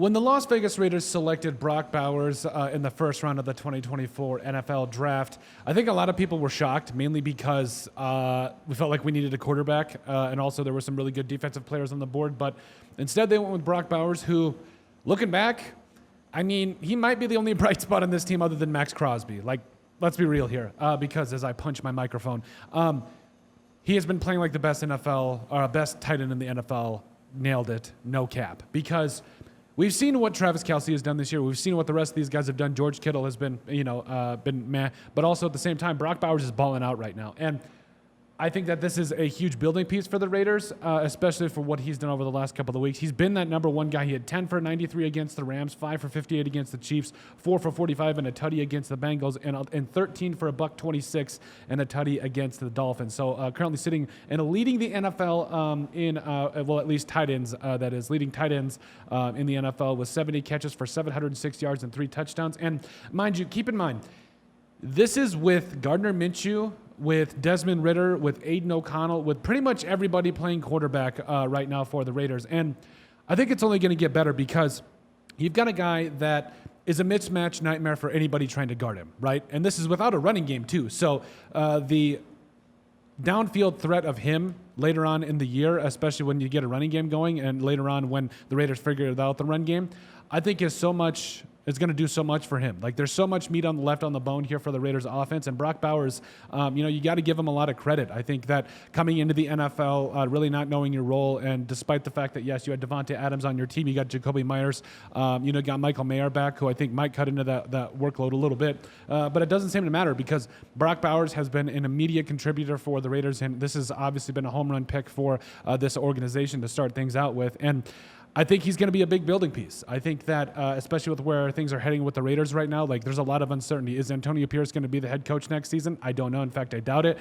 When the Las Vegas Raiders selected Brock Bowers in the first round of the 2024 NFL Draft, I think a lot of people were shocked, mainly because we felt like we needed a quarterback, and also there were some really good defensive players on the board. But instead, they went with Brock Bowers, who, looking back, I mean, he might be the only bright spot on this team other than Max Crosby. Like, let's be real here, because as I punch my microphone, he has been playing like the best best tight end in the NFL. Nailed it, no cap, because we've seen what Travis Kelce has done this year. We've seen what the rest of these guys have done. George Kittle has been, been meh. But also at the same time, Brock Bowers is balling out right now. And I think that this is a huge building piece for the Raiders, especially for what he's done over the last couple of weeks. He's been that number one guy. He had 10 for 93 against the Rams, 5 for 58 against the Chiefs, 4 for 45 and a tutty against the Bengals, and 13 for a $126 and a tutty against the Dolphins. So currently sitting and leading the NFL at least tight ends, that is, leading tight ends in the NFL with 70 catches for 706 yards and 3 touchdowns. And mind you, keep in mind, this is with Gardner Minshew, with Desmond Ridder, with Aiden O'Connell, with pretty much everybody playing quarterback right now for the Raiders. And I think it's only going to get better because you've got a guy that is a mismatch nightmare for anybody trying to guard him, right? And this is without a running game, too. So the downfield threat of him later on in the year, especially when you get a running game going and later on when the Raiders figure out the run game, I think is going to do so much for him. Like, there's so much meat left on the bone here for the Raiders offense. And Brock Bowers, you got to give him a lot of credit. I think that coming into the NFL, really not knowing your role, and despite the fact that, yes, you had Devontae Adams on your team, you got Jacoby Myers, got Michael Mayer back, who I think might cut into that workload a little bit. But it doesn't seem to matter because Brock Bowers has been an immediate contributor for the Raiders, and this has obviously been a home run pick for this organization to start things out with. And I think he's going to be a big building piece. I think that, especially with where things are heading with the Raiders right now, like, there's a lot of uncertainty. Is Antonio Pierce going to be the head coach next season? I don't know. In fact, I doubt it.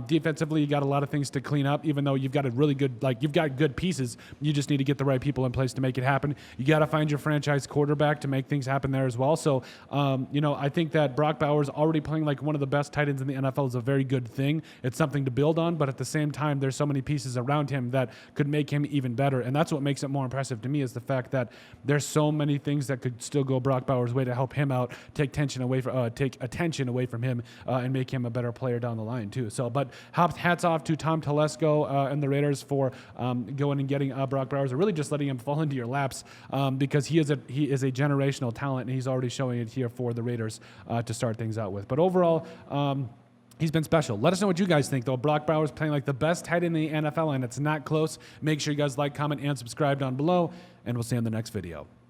Defensively, you got a lot of things to clean up, even though you've got a really good, you've got good pieces. You just need to get the right people in place to make it happen. You got to find your franchise quarterback to make things happen there as well. So, I think that Brock Bowers already playing like one of the best tight ends in the NFL is a very good thing. It's something to build on, but at the same time, there's so many pieces around him that could make him even better. And that's what makes it more impressive to me, is the fact that there's so many things that could still go Brock Bowers' way to help him out, take attention away from him, and make him a better player down the line too. So, but hats off to Tom Telesco and the Raiders for going and getting Brock Bowers, or really just letting him fall into your laps, because he is a generational talent, and he's already showing it here for the Raiders to start things out with. But overall, he's been special. Let us know what you guys think, though. Brock Bowers playing like the best tight end in the NFL, and it's not close. Make sure you guys like, comment, and subscribe down below, and we'll see you in the next video.